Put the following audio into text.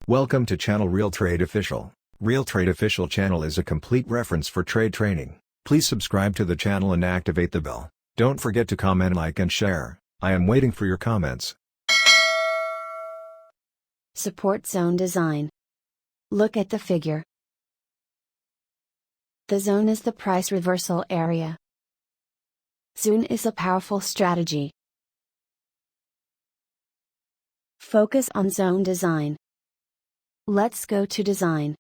Welcome to channel Realtrade Official. Realtrade Official channel is a complete reference for trade training. Please subscribe to the channel and activate the bell. Don't forget to comment, like and share. I am waiting for your comments. Support zone design. Look at the figure. The zone is the price reversal area. Zone is a powerful strategy. Focus on zone design. Let's go to design.